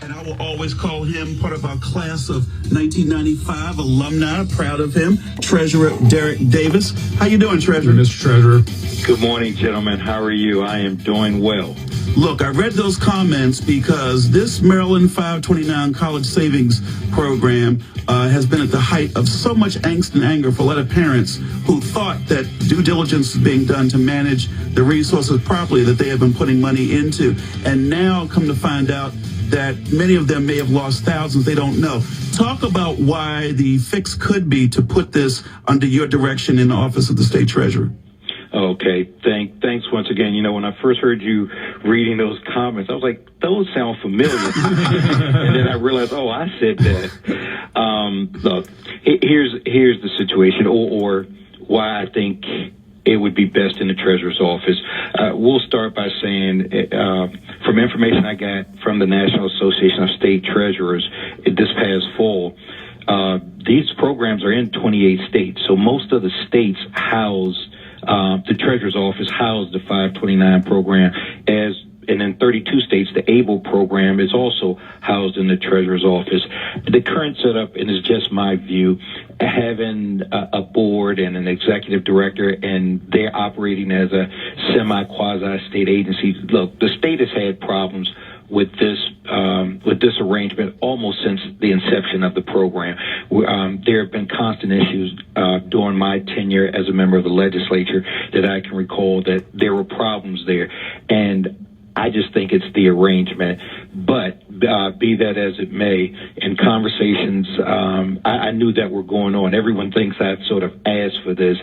And I will always call him part of our class of 1995 alumni. Proud of him. Treasurer Derek Davis. How you doing, Treasurer? Mr. Treasurer. Good morning, gentlemen. How are you? I am doing well. Look, I read those comments because this Maryland529 college savings program has been at the height of so much angst and anger for a lot of parents who thought that due diligence is being done to manage the resources properly that they have been putting money into. And now come to find out that many of them may have lost thousands they don't know. Talk about why the fix could be to put this under your direction in the office of the state treasurer. Okay, thanks once again. You know, when I first heard you reading those comments, I was like, those sound familiar. And then I realized, oh, I said that. Look, here's the situation, or why I think it would be best in the treasurer's office. We'll start by saying, from information I got from the National Association of State Treasurers this past fall, these programs are in 28 states. So most of the states house the treasurer's office housed the 529 program, and in 32 states, the ABLE program is also housed in the treasurer's office. The current setup, and it's just my view, having a board and an executive director, and they're operating as a semi-quasi-state agency. Look, the state has had problems with this arrangement almost since the inception of the program. There have been constant issues during my tenure as a member of the legislature that I can recall that there were problems there, and I just think it's the arrangement. But be that as it may, in conversations, I knew that were going on. Everyone thinks I sort of asked for this.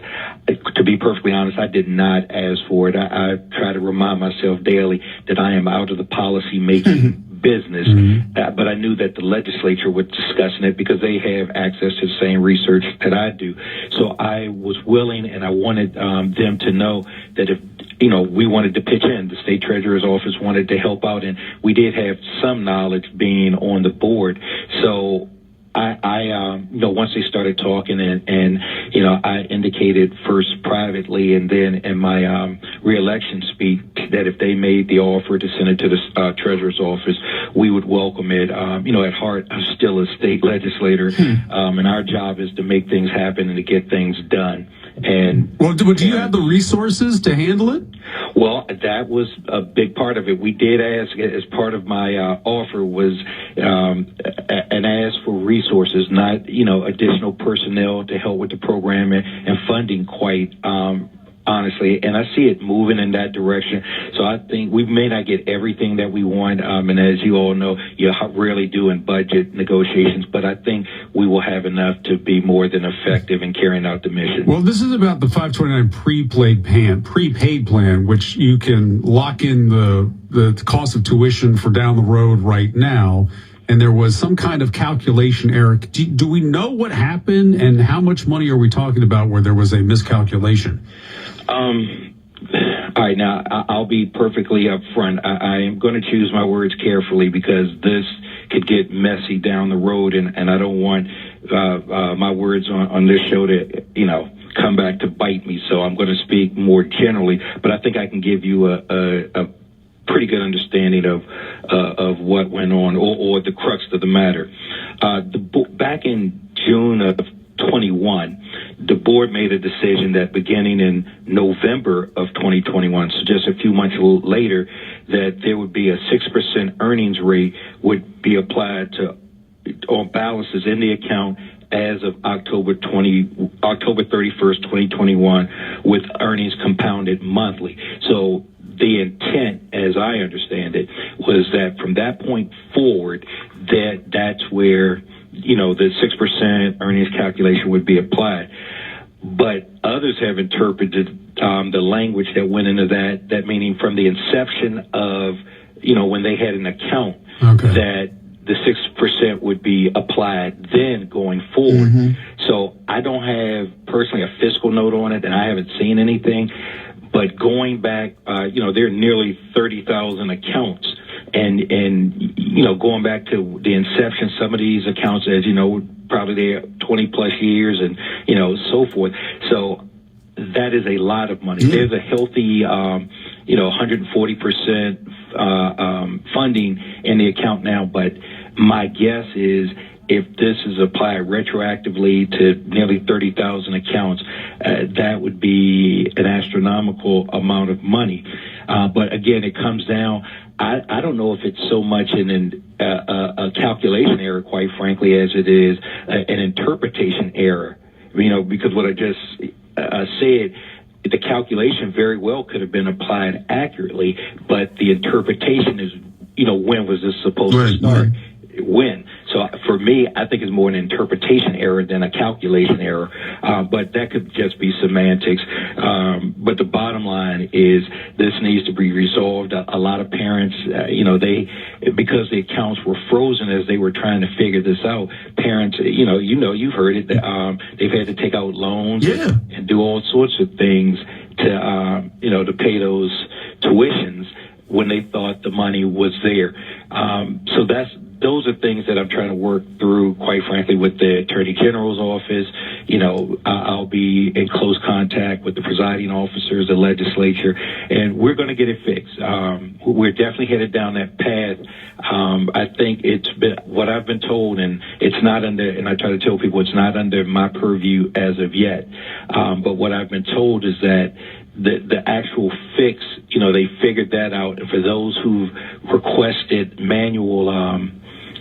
To be perfectly honest, I did not ask for it. I try to remind myself daily that I am out of the policy-making business, but I knew that the legislature was discussing it because they have access to the same research that I do. So I was willing, and I wanted them to know that if we wanted to pitch in. The state treasurer's office wanted to help out, and we did have some knowledge being on the board. So I once they started talking, and I indicated first privately and then in my reelection speech that if they made the offer to send it to the treasurer's office, we would welcome it. At heart, I'm still a state legislator, and our job is to make things happen and to get things done. And do you have the resources to handle it? Well, that was a big part of it. We did ask, as part of my offer, was an ask for resources, not additional personnel to help with the program and funding. Quite honestly, and I see it moving in that direction. So I think we may not get everything that we want, and as you all know, you rarely do in budget negotiations, but I think we will have enough to be more than effective in carrying out the mission. Well, this is about the 529 prepaid plan, which you can lock in the cost of tuition for down the road right now. And there was some kind of calculation error. Do we know what happened, and how much money are we talking about where there was a miscalculation? All right, now I'll be perfectly upfront. I am going to choose my words carefully because this could get messy down the road, and I don't want my words on this show to come back to bite me. So I'm going to speak more generally, but I think I can give you a pretty good understanding of what went on, or the crux of the matter. Back in June of 21, the board made a decision that beginning in November of 2021, so just a few months later, that there would be a 6% earnings rate would be applied to on balances in the account as of October 31st, 2021, with earnings compounded monthly. So the intent, as I understand it, was that from that point forward, that's where the 6% earnings calculation would be applied. But others have interpreted the language that went into that meaning from the inception of, when they had an account, that the 6% would be applied then going forward. So I don't have personally a fiscal note on it, and I haven't seen anything. But going back, there are nearly 30,000 accounts. And going back to the inception, some of these accounts, as you know, probably there 20 plus years and, so forth. So that is a lot of money. There's a healthy, 140% funding in the account now, but my guess is if this is applied retroactively to nearly 30,000 accounts, that would be an astronomical amount of money. But again, it comes down, I don't know if it's so much a calculation error, quite frankly, as it is an interpretation error. Because what I just said, the calculation very well could have been applied accurately, but the interpretation is, when was this supposed to start? Right. When? So for me, I think it's more an interpretation error than a calculation error, but that could just be semantics. But the bottom line is this needs to be resolved. A lot of parents, because the accounts were frozen as they were trying to figure this out, parents, you've heard it, they've had to take out loans and do all sorts of things to pay those tuitions when they thought the money was there. So those are things that I'm trying to work through, quite frankly, with the Attorney General's office. I'll be in close contact with the presiding officers, the legislature, and we're going to get it fixed. We're definitely headed down that path. I think it's been what I've been told, and it's not under, and I try to tell people it's not under my purview as of yet. But what I've been told is that the actual fix, they figured that out. And for those who've requested manual,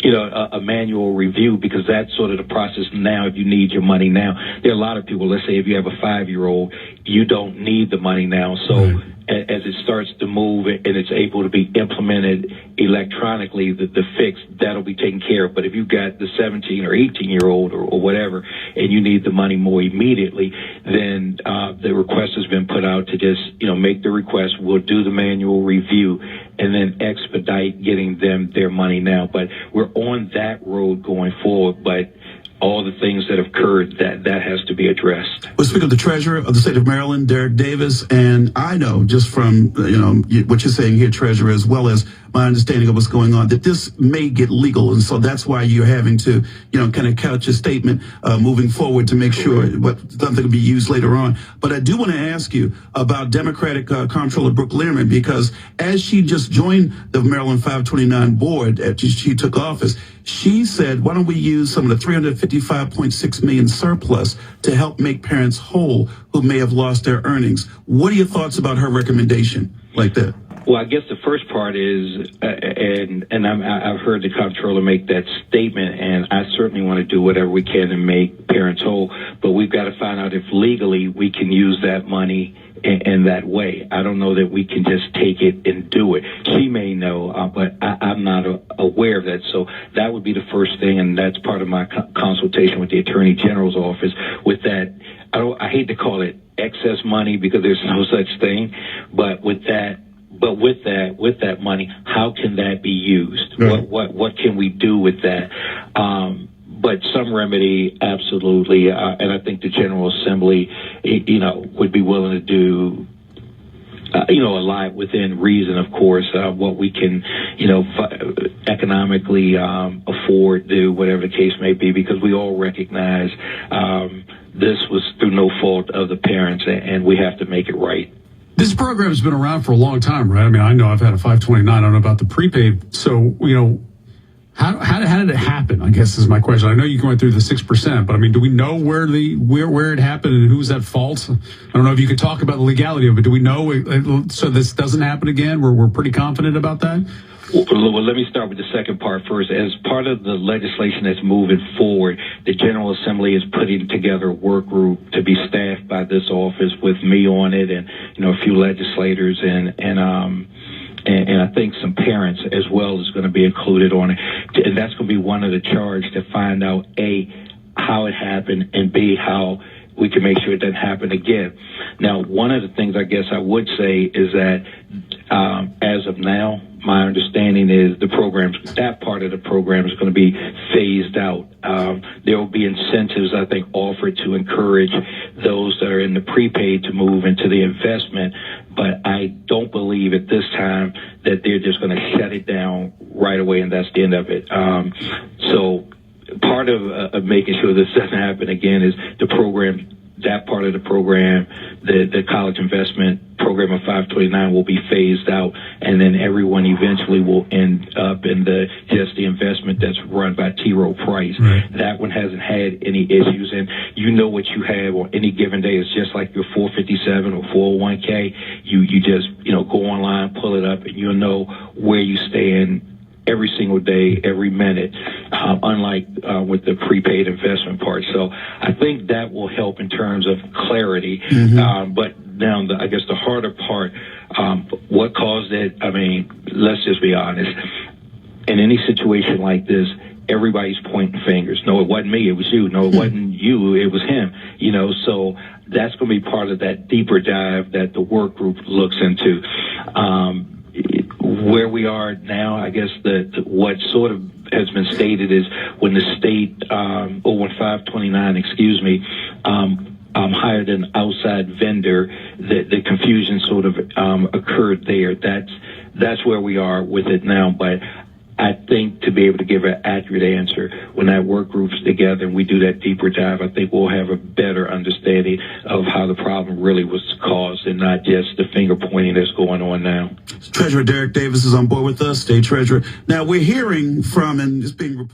a manual review, because that's sort of the process now. If you need your money now, there are a lot of people, let's say if you have a 5-year-old, you don't need the money now. So as it starts to move and it's able to be implemented electronically, the fix, that'll be taken care of. But if you've got the 17 or 18-year-old or whatever, and you need the money more immediately, then the request has been put out to just, make the request. We'll do the manual review and then expedite getting them their money now. But we're on that road going forward. But all the things that have occurred, that has to be addressed. We'll speak of the Treasurer of the state of Maryland, Derek Davis, and I know just from what you're saying here, Treasurer, as well as my understanding of what's going on, that this may get legal, and so that's why you're having to kind of couch a statement moving forward to make sure something can be used later on. But I do want to ask you about Democratic Comptroller Brooke Learman, because as she just joined the Maryland529 board after she took office, she said, why don't we use some of the $355.6 million surplus to help make parents whole who may have lost their earnings? What are your thoughts about her recommendation like that? Well, I guess the first part is, I've heard the comptroller make that statement, and I certainly want to do whatever we can to make parents whole, but we've got to find out if legally we can use that money in that way. I don't know that we can just take it and do it. She may know, but I'm not aware of that. So that would be the first thing, and that's part of my consultation with the Attorney General's office. With that, I hate to call it excess money because there's no such thing, but with that money, how can that be used? Right. What can we do with that? But some remedy, absolutely, and I think the General Assembly, would be willing to do, a lot within reason, of course, what we can, economically afford, do, whatever the case may be, because we all recognize this was through no fault of the parents, and we have to make it right. This program's been around for a long time, right? I mean, I know I've had a 529. I don't know about the prepaid. So, how did it happen? I guess is my question. I know you're going through the 6%, but I mean, do we know where it happened and who's at fault? I don't know if you could talk about the legality of it. Do we know so this doesn't happen again? We're pretty confident about that? Well, let me start with the second part first. As part of the legislation that's moving forward, the General Assembly is putting together a work group to be staffed by this office with me on it, and a few legislators and I think some parents as well is going to be included on it. And that's going to be one of the charge, to find out A, how it happened, and B, how we can make sure it doesn't happen again. Now, one of the things I guess I would say is that as of now, my understanding is that part of the program is going to be phased out. There will be incentives, I think, offered to encourage those that are in the prepaid to move into the investment. But I don't believe at this time that they're just going to shut it down right away and that's the end of it. So part of making sure this doesn't happen again is the program that part of the program, the college investment program of 529 will be phased out, and then everyone eventually will end up in just the investment that's run by T. Rowe Price. Right. That one hasn't had any issues, and you know what you have on any given day. It's just like your 457 or 401k. You just go online, pull it up, and you'll know where you stand every single day, every minute, unlike with the prepaid investment part. So I think that will help in terms of clarity. But now, I guess the harder part, what caused it, I mean, let's just be honest. In any situation like this, everybody's pointing fingers. No, it wasn't me, it was you. No, it wasn't you, it was him. So that's going to be part of that deeper dive that the work group looks into. Where we are now, I guess what sort of has been stated is when the state, when 529, hired an outside vendor, the confusion sort of occurred there. That's where we are with it now. But I think to be able to give an accurate answer, when that work group's together and we do that deeper dive, I think we'll have a better understanding of how the problem really was caused and not just the finger pointing that's going on now. Treasurer Derek Davis is on board with us, State Treasurer. Now, we're hearing from, and it's being reported,